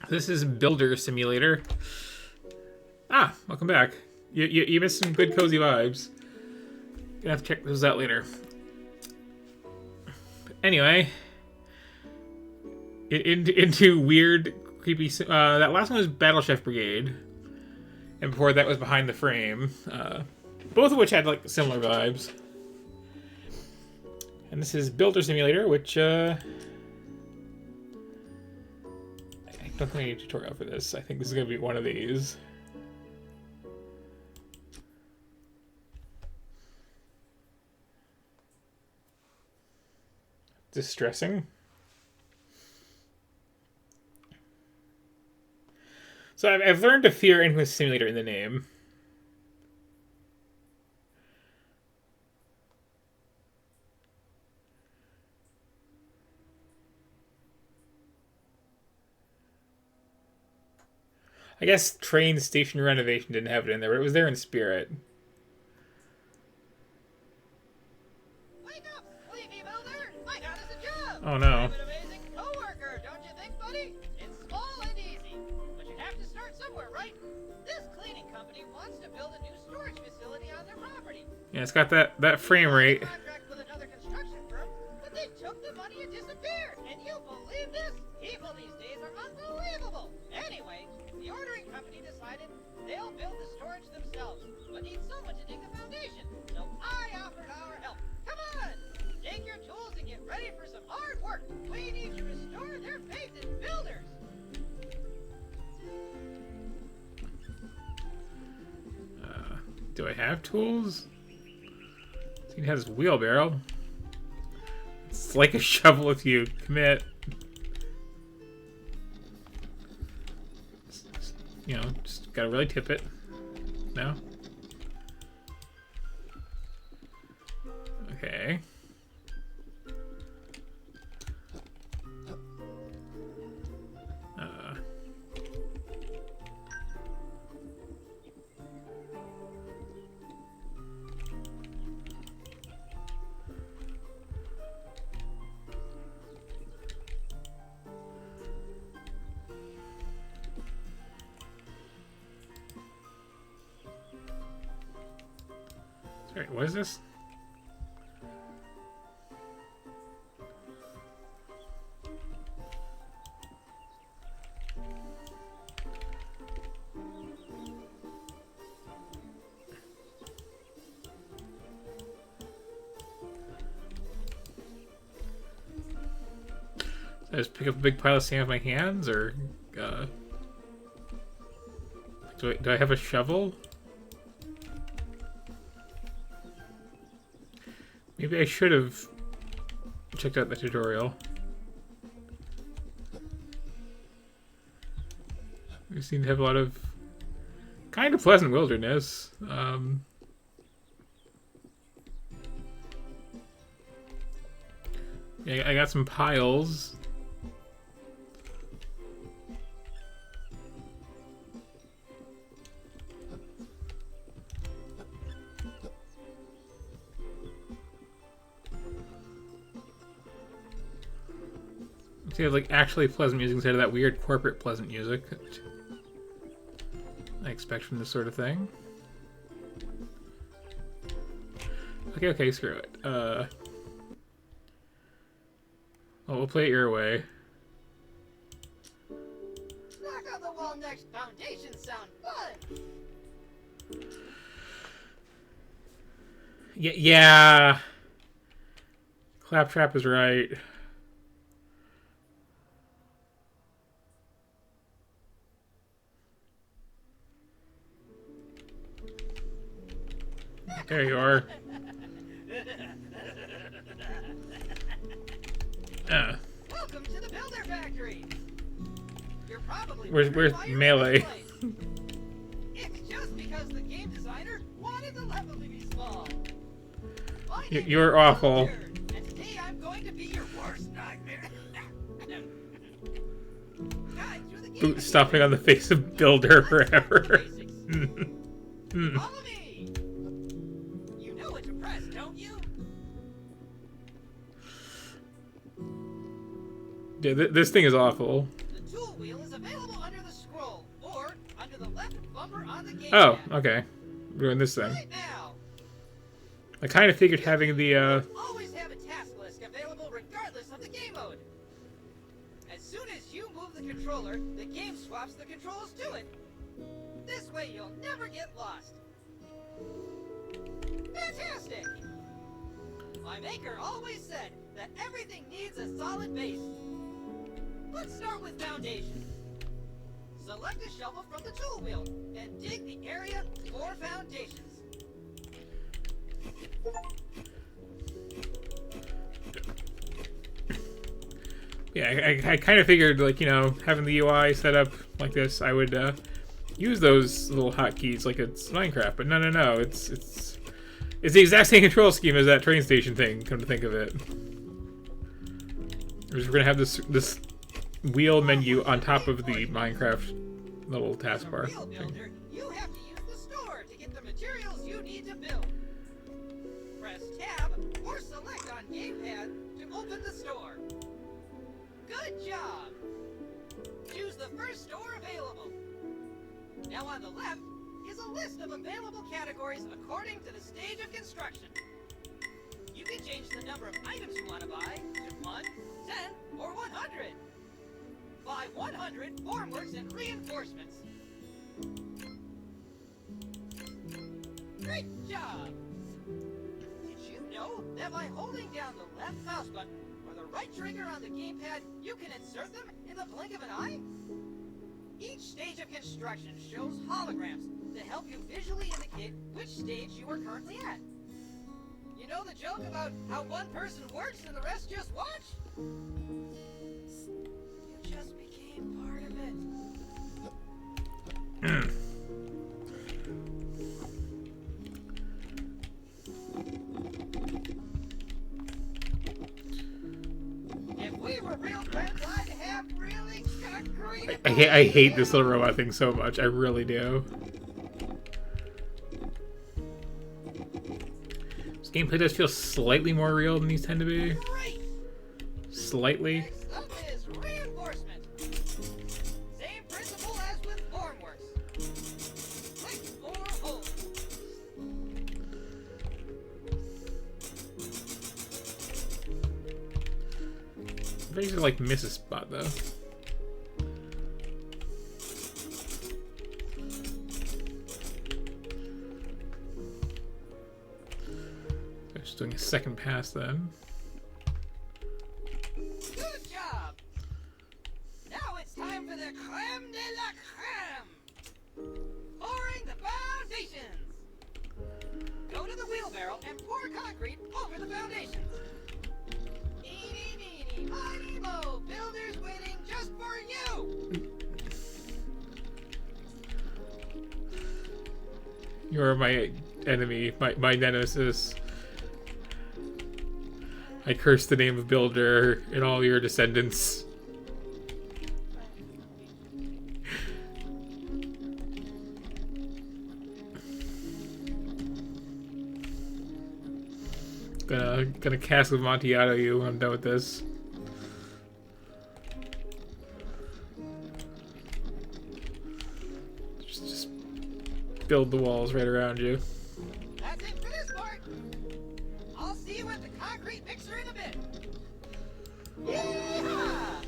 This is Builder Simulator. Ah, welcome back. You missed some good cozy vibes. Gonna have to check those out later. Anyway, into weird, creepy. That last one was Battle Chef Brigade, and before that was Behind the Frame. Both of which had like similar vibes. And this is Builder Simulator, which I don't think I need a tutorial for this. I think this is gonna be one of these. Distressing. So I've learned to fear anything with simulator in the name. I guess train station renovation didn't have it in there, but it was there in spirit. Wake up, sleepy builder! I got us a job! Oh no. I'm an amazing co-worker, don't you think, buddy? It's small and easy, but you have to start somewhere, right? This cleaning company wants to build a new storage facility on their property. Yeah, it's got that frame rate. Contract with another construction firm, but they took the money and disappeared. And you believe this? People these days are unbelievable. Anyway, the ordering company decided they'll build the storage themselves, but need someone to dig the foundation. So I offered our help. Come on, take your tools and get ready for some hard work. We need to restore their faith in builders. Do I have tools? He has his wheelbarrow. It's like a shovel if you commit. You know, just gotta really tip it. No? Okay. Sorry, what is this? I just pick up a big pile of sand with my hands, or do I have a shovel? Maybe I should have checked out the tutorial. We seem to have a lot of kind of pleasant wilderness. Yeah, I got some piles. So you have like actually pleasant music instead of that weird corporate pleasant music that I expect from this sort of thing. Okay, screw it. Well, we'll play it your way. Knock on the wall next foundation sound fun. Yeah. Claptrap is right. There you are. Welcome to the Builder Factory. You're probably Where's wondering why you're Melee? in this place. It's just because the game designer wanted the level to be small. My name You're is awful. Builder, and today I'm going to be your worst nightmare. Guide through the game Boot stomping on the face of Builder forever. Follow me. You know what to press, don't you? Yeah, this thing is awful. The tool wheel is available bumper on the game Oh, pad. okay. We're doing this then. Right now. I kind of figured having the, Always have a task list available regardless of the game mode. As soon as you move the controller, the game swaps the controls to it. This way you'll never get lost. Fantastic! My maker always said that everything needs a solid base. Let's start with foundation. Select a shovel from the tool wheel and dig the area for foundations. yeah, I kind of figured, like, you know, having the UI set up like this, I would use those little hotkeys like it's Minecraft. But no, it's the exact same control scheme as that train station thing. Come to think of it, we're gonna have this wheel menu on top of the Minecraft little taskbar. As a real builder, you have to use the store to get the materials you need to build. Press tab or select on gamepad to open the store. Good job! Choose the first store available. Now on the left is a list of available categories according to the stage of construction. You can change the number of items you want to buy to 1, 10, or 100. Buy 100 formworks and reinforcements. Great job! Did you know that by holding down the left mouse button or the right trigger on the gamepad, you can insert them in the blink of an eye? Each stage of construction shows holograms to help you visually indicate which stage you are currently at. You know the joke about how one person works and the rest just watch? You just became part of it. If we were real friends, I'd have really concrete. I hate this little robot thing so much. I really do. This gameplay does feel slightly more real than these tend to be. Great. Slightly. Next up is reinforcement. Same principle as with formworks. Click or hold. Basically like miss a spot though. Just doing a second pass then. Good job. Now it's time for the creme de la creme. Pouring the foundations. Go to the wheelbarrow and pour concrete over the foundations. Eeny, meeny, miny, mo. Builders waiting just for you. You are my enemy, my nemesis. I curse the name of Builder and all your descendants. Gonna cast Amontillado you when I'm done with this. Just build the walls right around you. That's it for this part. I'll see you at the concrete mixer in a bit. Yeehaw!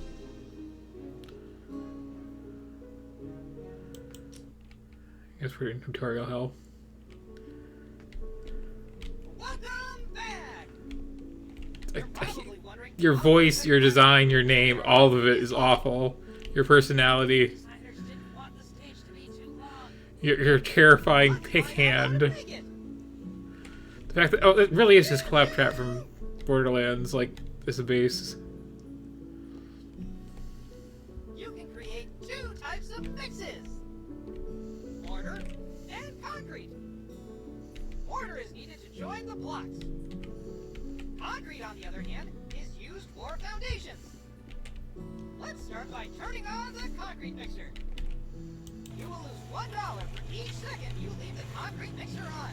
I guess we're in tutorial hell. Welcome back. You're probably wondering, Your voice, your design, your name, all of it is awful. Your personality, designers didn't want the stage to be too long. your terrifying pick hand. The fact that, oh, it really is just Claptrap from Borderlands, like, as a base. You can create two types of fixes. Mortar and concrete. Mortar is needed to join the blocks. Concrete, on the other hand, is used for foundations. Let's start by turning on the concrete mixer. You will lose $1 for each second you leave the concrete mixer on.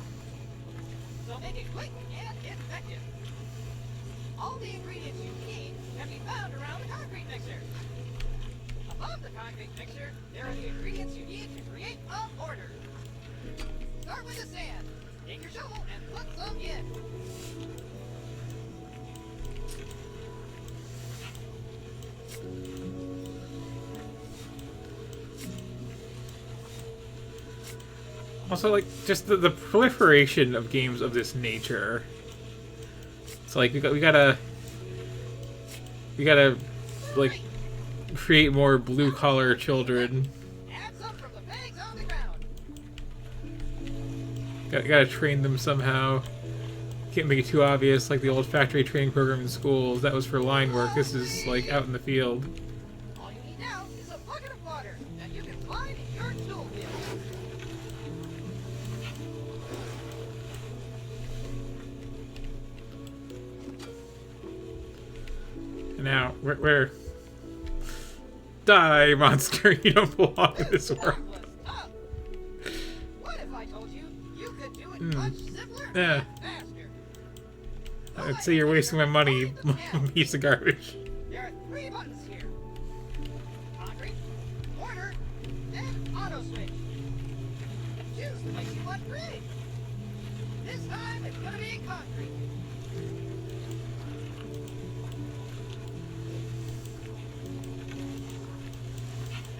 So make it quick and effective. All the ingredients you need can be found around the concrete mixer. A Above the concrete mixture, there are the ingredients you need to create a mortar. Start with the sand. Take your shovel and put some in. Also, like, just the proliferation of games of this nature. It's like we gotta like create more blue collar children. Add some from the bags on the ground. Gotta train them somehow. Can't make it too obvious like the old factory training program in schools. That was for line work. This is like out in the field. All you need now is a bucket of water that you can find in your tool wheel. And now, where? Die, monster! You don't belong in this world. That was tough. What if I told you you could do it much simpler Yeah. and faster? I'd say you're wasting my money, piece of garbage. There are 3 buttons here. Concrete, mortar, and auto switch. Choose the place you want to create. This time it's gonna be concrete.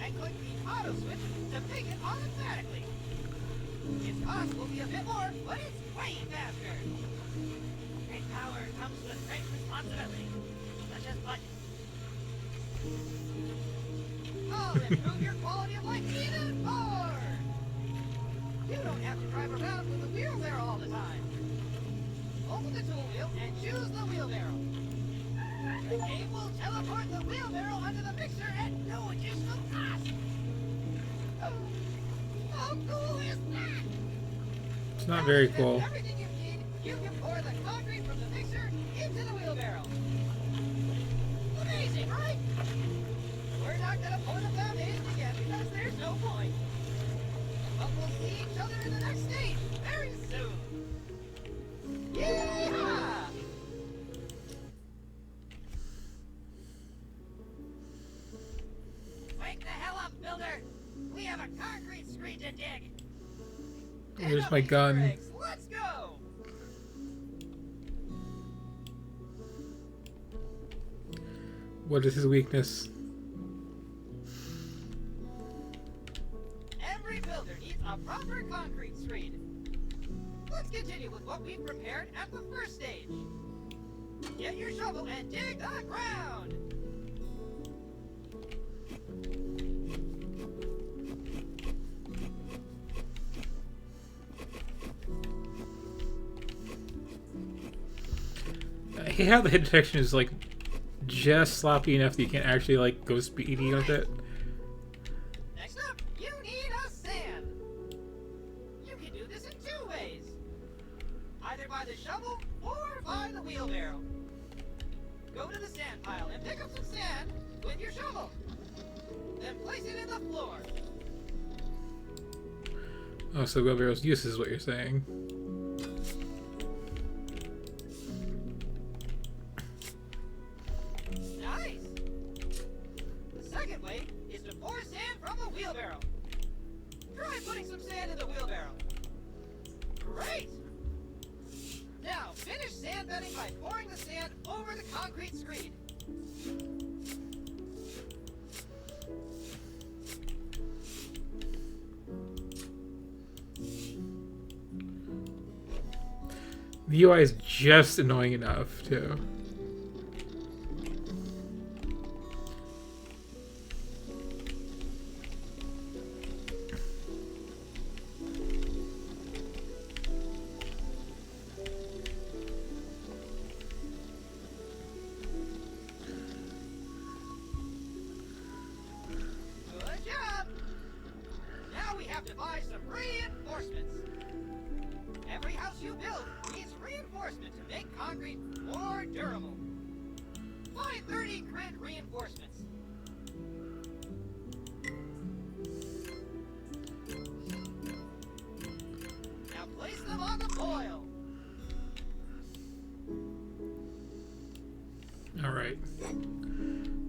And click the auto switch to make it automatically. Its cost will be a bit more, but it's way faster. Great power comes with great responsibility, such as budget. I'll improve your quality of life even more. You don't have to drive around with the wheelbarrow all the time. Open the tool wheel and choose the wheelbarrow. The game will teleport the wheelbarrow under the mixer at no additional cost. Oh, how cool is that? It's not very cool. Everything you need, you can pour the concrete from the mixer into the wheelbarrow. Amazing, right? We're not gonna pour the foundation again because there's no point. But we'll see each other in the next stage very soon. Yeehaw! Wake the hell up, builder! We have a concrete screen to dig. Here's my gun. Eggs, let's go! What is his weakness? Every builder needs a proper concrete screen. Let's continue with what we've prepared at the first stage. Get your shovel and dig the ground! I hate how the hit detection is like just sloppy enough that you can actually like go speedy with it. Next up, you need a sand. You can do this in 2 ways. Either by the shovel or by the wheelbarrow. Go to the sand pile and pick up some sand with your shovel. Then place it in the floor. Oh, so wheelbarrow's use is what you're saying. Nice! The second way is to pour sand from a wheelbarrow. Try putting some sand in the wheelbarrow. Great! Now, finish sand bedding by pouring the sand over the concrete screen. The UI is just annoying enough, too. Good job! Now we have to buy some reinforcements. Every house you build needs reinforcement to make concrete more durable. Buy 30 grid reinforcements. Now place them on the boil. Alright.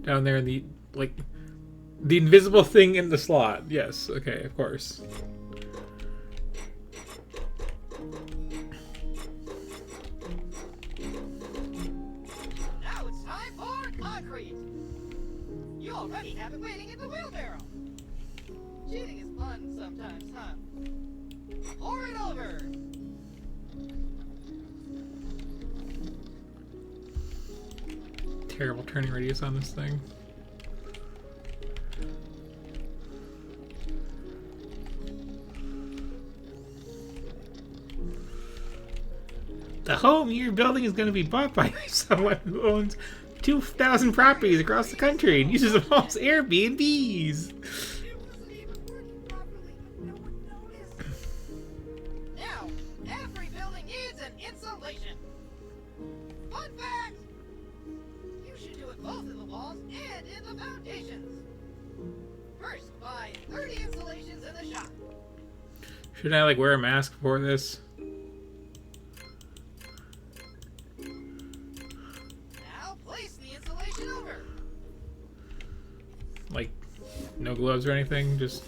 Down there in the, like, The invisible thing in the slot. Yes. Okay. Of course. Now it's time for concrete. You already have it waiting in the wheelbarrow. Cheating is fun sometimes, huh? Pour it over. Terrible turning radius on this thing. The home you're building is going to be bought by someone who owns 2,000 properties across the country and uses them all as Airbnbs. Now, every building needs an insulation. Fun fact! You should do it both in the walls and in the foundations. First, buy 30 insulations in the shop. Should I, like, wear a mask for this? Now, place the insulation over. Like, no gloves or anything? Just...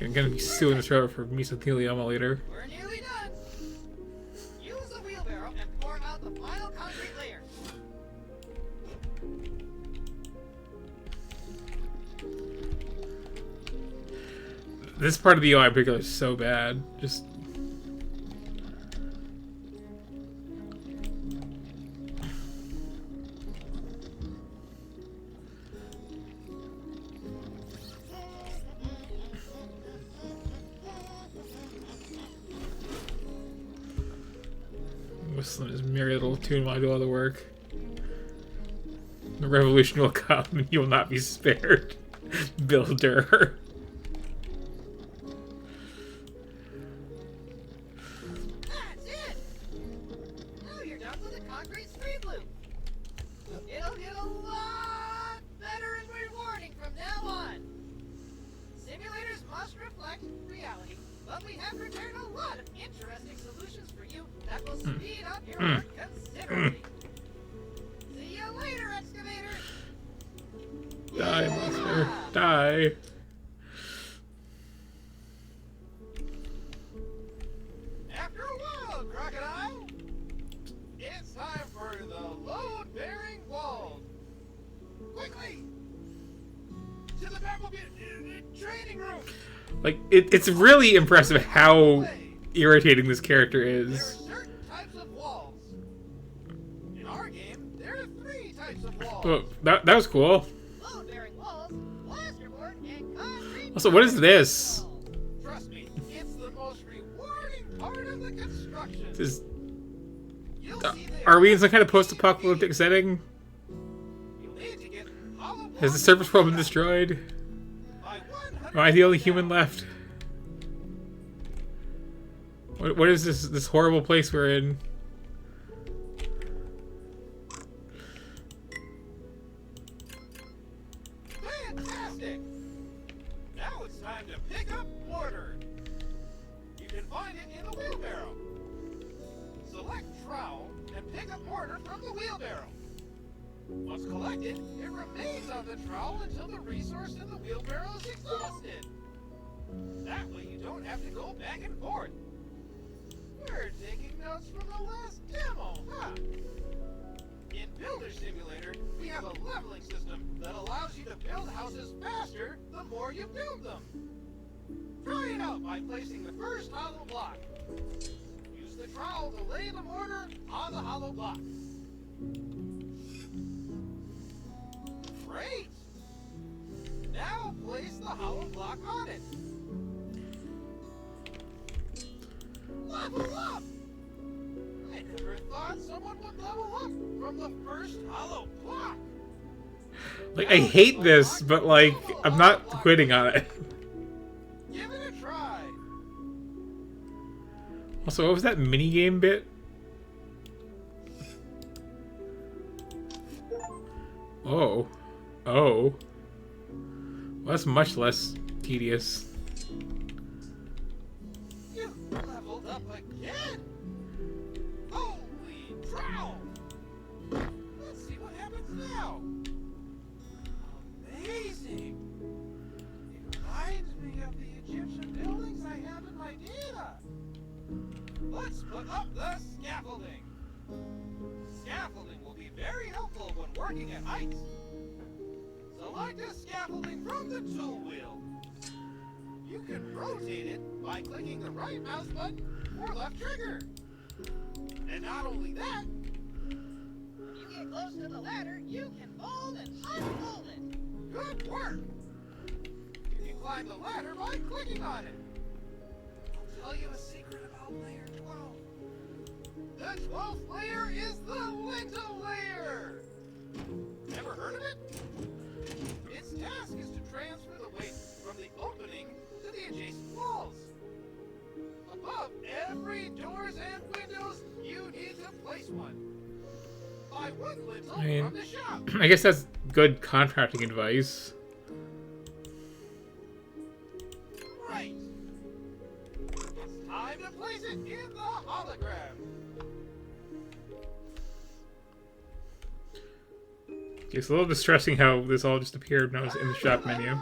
I'm gonna be suing this road for mesothelioma later. We're nearly done. Use a wheelbarrow and pour out the final concrete layer. This part of the UI in particular is so bad. Just... whistling his merry little tune while I do all the work. The revolution will come and you will not be spared. Builder. That's it! Now you're done with the concrete street loop. It'll get a lot better and rewarding from now on. Simulators must reflect reality, but we have prepared a lot of interesting solutions for you that will speed up your work considerably. See you later, excavator! Die, monster. Die. After a while, Crocodile, it's time for the load-bearing walls. Quickly! To the Batmobile training room! Like, it's really impressive how irritating this character There are is. certain types of walls. In our game, there are 3 types of walls. Oh, that was cool. Load-bearing walls, plasterboard, and concrete. Also, what is this? Trust me, it's the most rewarding part of the construction. Is, You'll see there. are we in some kind of post-apocalyptic setting? You'll need to get hollow Has the blocks surface world been out destroyed? by 100 Am I the only human left? What is this horrible place we're in? Fantastic! Now it's time to pick up mortar. You can find it in the wheelbarrow. Select trowel and pick up mortar from the wheelbarrow. Once collected, it remains on the trowel until the resource in the wheelbarrow is exhausted. That way you don't have to go back and forth. We're taking notes from the last demo, huh? In Builder Simulator, we have a leveling system that allows you to build houses faster the more you build them. Try it out by placing the first hollow block. Use the trowel to lay the mortar on the hollow block. Great! Now place the hollow block on it. Level up! I never thought someone would level up from the first hollow block. Like, I hate this, but, like, I'm not quitting on it. Give it a try. Also, what was that minigame bit? Oh. Oh. Well, that's much less tedious. You leveled up again. Holy trowel! very helpful when working at heights. Select a scaffolding from the tool wheel. You can rotate it by clicking the right mouse button or left trigger. And not only that, When you get close to the ladder, you can fold and unfold it. good work! You can climb the ladder by clicking on it. I'll tell you a secret about layer 12. The 12th layer is the lintel layer! Never heard of it? Its task is to transfer the weight from the opening to the adjacent walls. Above every doors and windows, you need to place one. Buy one lintel I mean, from the shop. I guess that's good contracting advice. Right. It's time to place it in the hologram. It's a little distressing how this all just appeared when I was in the shop menu.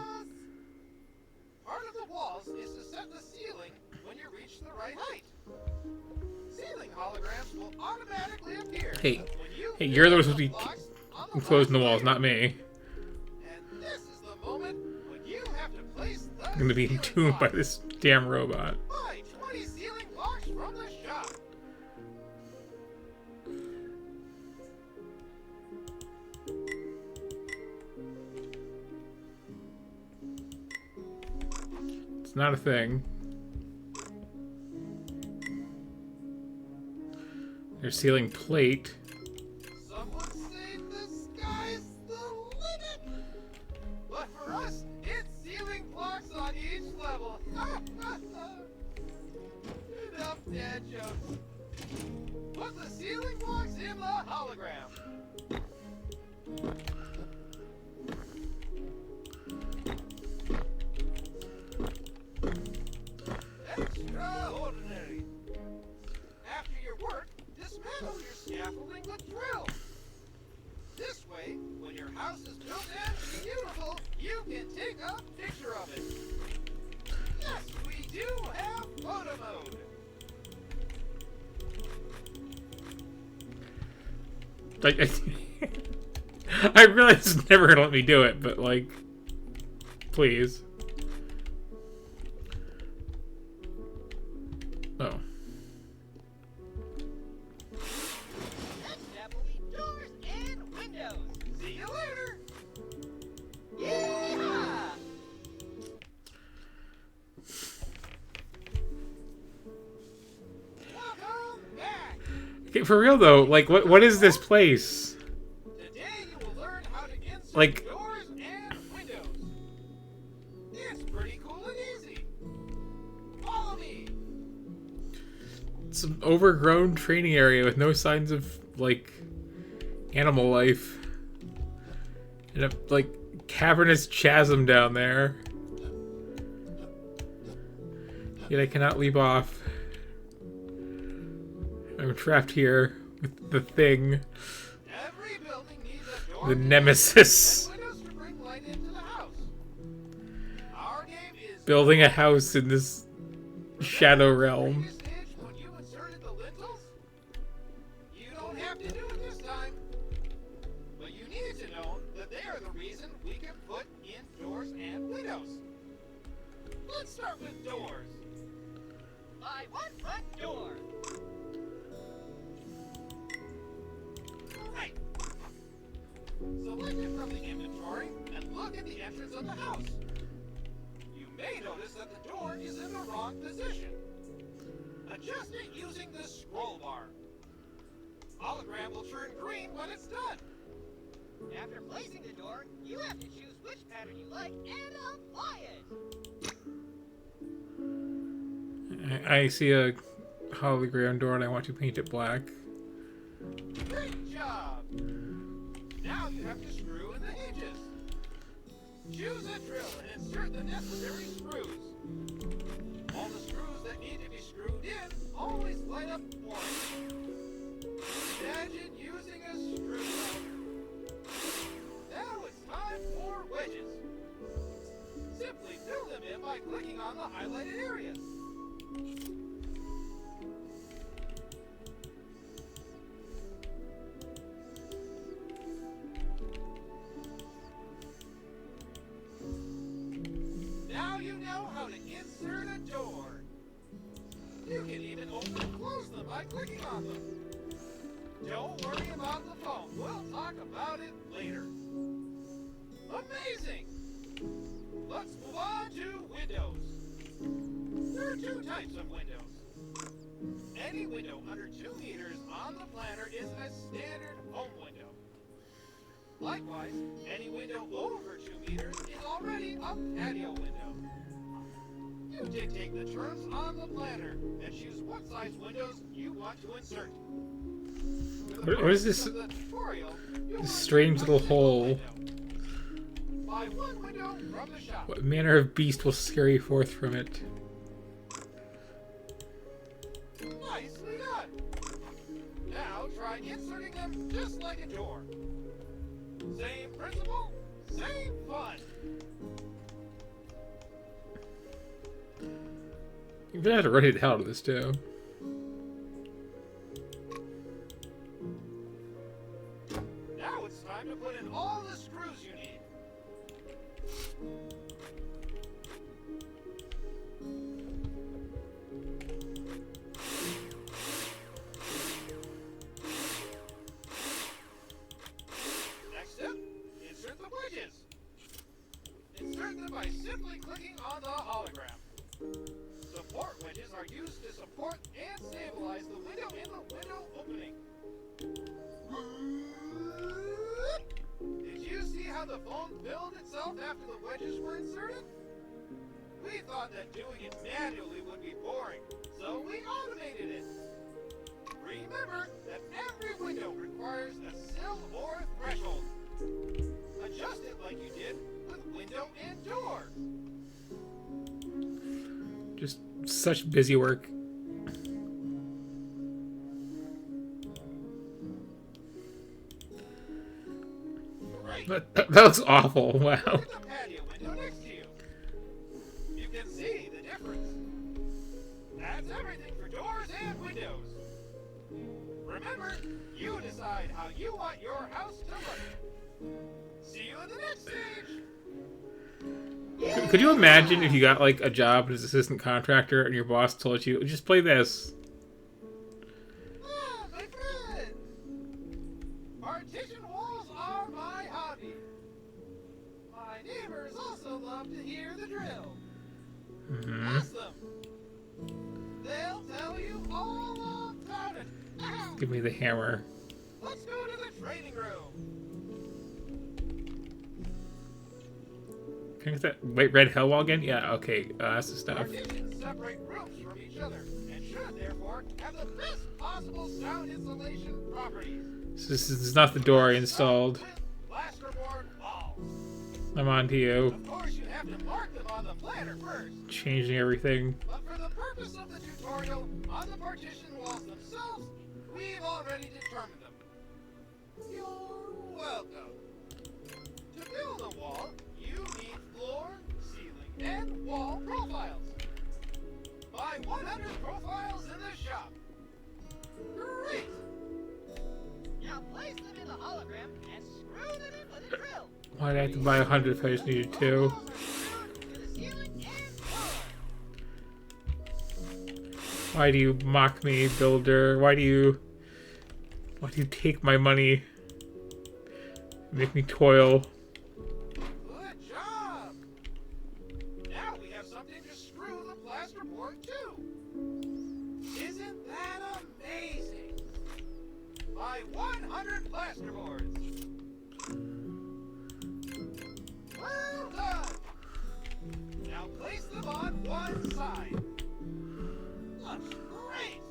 Part of the walls is to set the ceiling when you reach the right height. Ceiling holograms will automatically appear. Hey, when you hey, you're the one hit supposed to be blocks on the enclosing the last walls, layer. not me. And this is the moment when you have to place the I'm gonna be ceiling entombed by block. this damn robot. Buy 20 ceiling blocks from the shop. It's not a thing. There's ceiling plate. Some would say the sky's the limit. But for us, it's ceiling blocks on each level. Enough dad jokes. Put the ceiling blocks in the hologram. Extraordinary. After your work, dismantle your scaffolding with drills. This way, when your house is built and beautiful, you can take a picture of it. Yes, we do have photo mode. I realize it's never gonna let me do it, but like, please. Oh. Next up will be doors and windows. See you later. Yeehaw! Welcome back. Okay, for real though, like, what is this place? Today you will learn how to insert Like- doors and windows. It's pretty cool and easy. Follow me. It's an overgrown training area with no signs of, like, animal life. And a, like, cavernous chasm down there. Yet I cannot leap off. I'm trapped here with the thing. Every building needs a door The to nemesis. and windows to bring light into the house. Our game is Building a house in this shadow realm. previous stage when you inserted the lintels. You don't have to do it this time. But you need to know that they are the reason we can put in doors and windows. Let's start with doors. Buy one front door. Right. Select it from the inventory and look at the entrance of the house. You may notice that the door is in the wrong position. Adjust it using the scroll bar. Hologram will turn green when it's done. After placing the door, you have to choose which pattern you like and apply it. I see a hologram door and I want to paint it black. Great job! Now you have to screw in the hinges. Choose a drill and insert the necessary screws. All the screws that need to be screwed in always light up orange. Imagine using a screwdriver. Now it's time for wedges. Simply fill them in by clicking on the highlighted areas. know how to insert a door. You can even open and close them by clicking on them. Don't worry about the phone. We'll talk about it later. Amazing! Let's move on to windows. There are two types of windows. Any window under 2 meters on the planner is a standard home window. Likewise, any window over 2 meters is already a patio window. You dictate the terms on the planner and choose what size windows you want to insert. What is this strange little hole? Buy one window from the shop. What manner of beast will scare you forth from it? Nicely done. Now try inserting them just like a door. Same principle, same fun. You're gonna have to ready the hell out of this too. Now it's time to put in all the screws you need. Next step, insert the wedges. Insert them by simply clicking on the hologram. Support wedges are used to support and stabilize the window in the window opening. Did you see how the phone filled itself after the wedges were inserted? We thought that doing it manually would be boring, so we automated it. Remember that every window requires a sill or threshold. Adjust it like you did with window and door. Just such busy work. Right. That looks awful. Wow. Look at the patio window next to you. You can see the difference. That's everything for doors and windows. Remember, you decide how you want your house to look. See you in the next stage. Could you imagine if you got like a job as assistant contractor and your boss told you, just play this? Ah, my friend. Partition walls are my hobby. My neighbors also love to hear the drill. Mm-hmm. Ask them. They'll tell you all about it. Ow. Give me the hammer. Let's go to the training room. Can I get that white red hell wall again? Yeah, okay. That's the stuff. Partitions separate rooms from each other and should therefore have the best possible sound insulation properties. So this is not the door I installed. With plasterboard walls. I'm on to you. Of course, you have to mark them on the planner first. Changing everything. But for the purpose of the tutorial, on the partition walls themselves, we've already determined them. You're welcome. To build a wall, you need floor, ceiling, and wall profiles. Buy 100 profiles in the shop. Great! Now place them in the hologram and screw them in with a drill. Why'd I have to buy 100 if I just needed 2? Walls are screwed to the ceiling and floor. Why do you mock me, builder? Why do you take my money? Make me toil. Good job! Now we have something to screw the plasterboard to. Isn't that amazing? Buy 100 plasterboards. Well done! Now place them on one side. Looks great!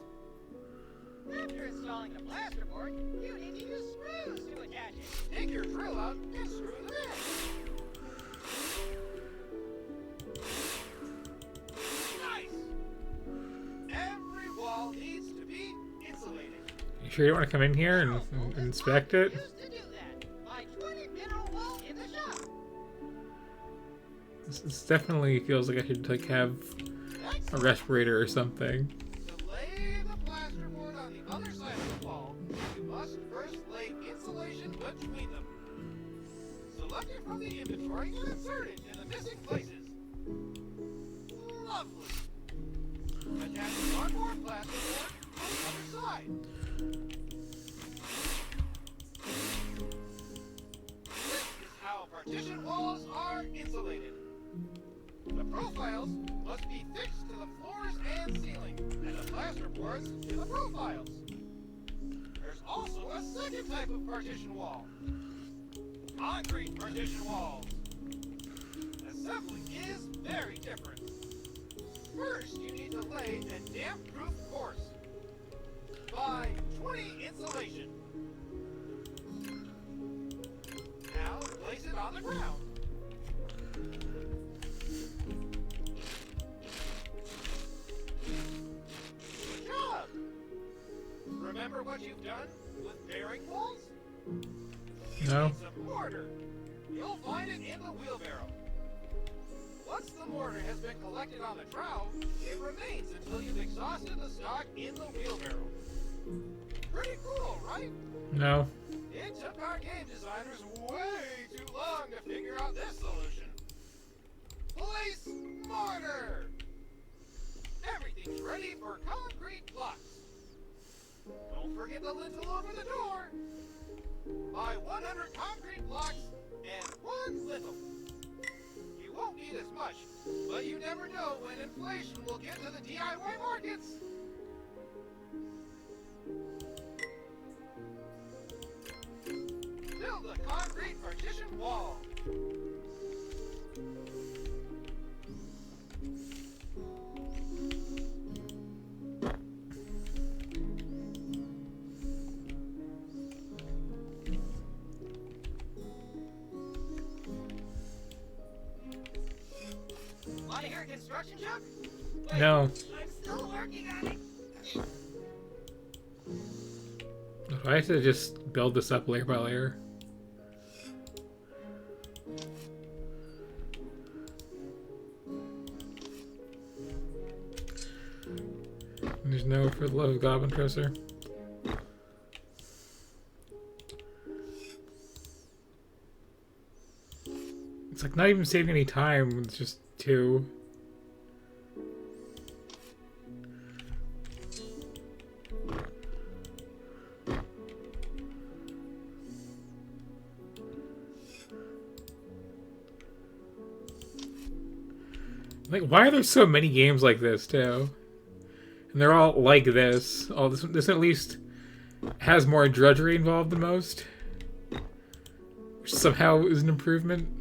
After installing the plasterboard, you need to use screws to attach it. Take your drill out and screw them in. Nice! Every wall needs to be insulated. You sure you want to come in here and inspect it? Used to do that. Buy 20 mineral wool in the shop. This definitely feels like I should like have a respirator or something. To lay the plasterboard on the other side of the wall, you must first lay insulation between them. Select it from the inventory and insert it in the missing places. Lovely. Attach one more plasterboard on the other side. This is how partition walls are insulated. The profiles must be fixed to the floors and ceiling, and the plasterboards to the profiles. There's also a second type of partition wall. Concrete partition walls. Assembly is very different. First, you need to lay a damp-proof course. By 20 insulation. Now place it on the ground. Good job! Remember what you've done with bearing walls? No. Need some mortar. You'll find it in the wheelbarrow. Once the mortar has been collected on the trowel, it remains until you've exhausted the stock in the wheelbarrow. Pretty cool, right? No. It took our game designers way too long to figure out this solution. Place mortar! Everything's ready for concrete blocks. Don't forget the lintel over the door. Buy 100 concrete blocks and 1 lintel. You won't need as much, but you never know when inflation will get to the DIY markets. Build a concrete partition wall. Want to hear a construction joke? Wait, No. I'm still working on it. If I had to just build this up layer by layer. There's no for the love of Goblin Dresser. It's like not even saving any time, it's just 2. Like, why are there so many games like this, too? And they're all like this. Oh, this at least has more drudgery involved than most. Which somehow is an improvement.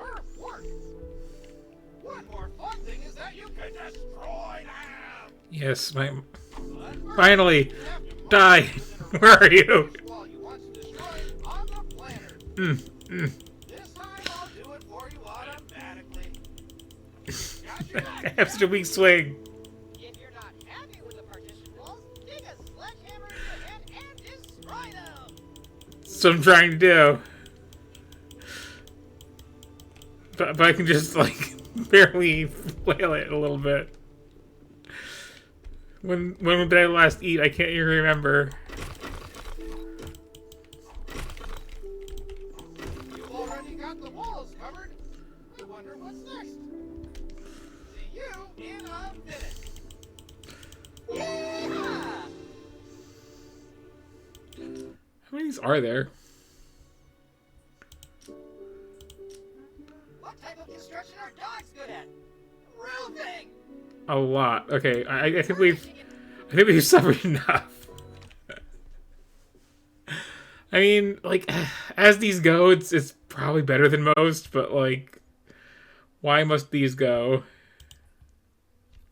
Superb work! One more fun thing is that you can destroy them! Yes, my... But first, Finally! you have to mark Die! the Where are you? wall you want to destroy on the planner. This time I'll do it for you automatically. Got your I have such a weak swing. If you're not happy with the partition walls, take a sledgehammer in your hand and destroy them. That's what I'm trying to do. But I can just, like, barely flail it a little bit. When did I last eat? I can't even remember. You've already got the walls covered. I wonder what's next. See you in a minute. Yeehaw! How many of these are there? What type of construction are dogs good at? improving. A lot. Okay, I think we've suffered enough. I mean, like, as these go, it's probably better than most, but like, why must these go?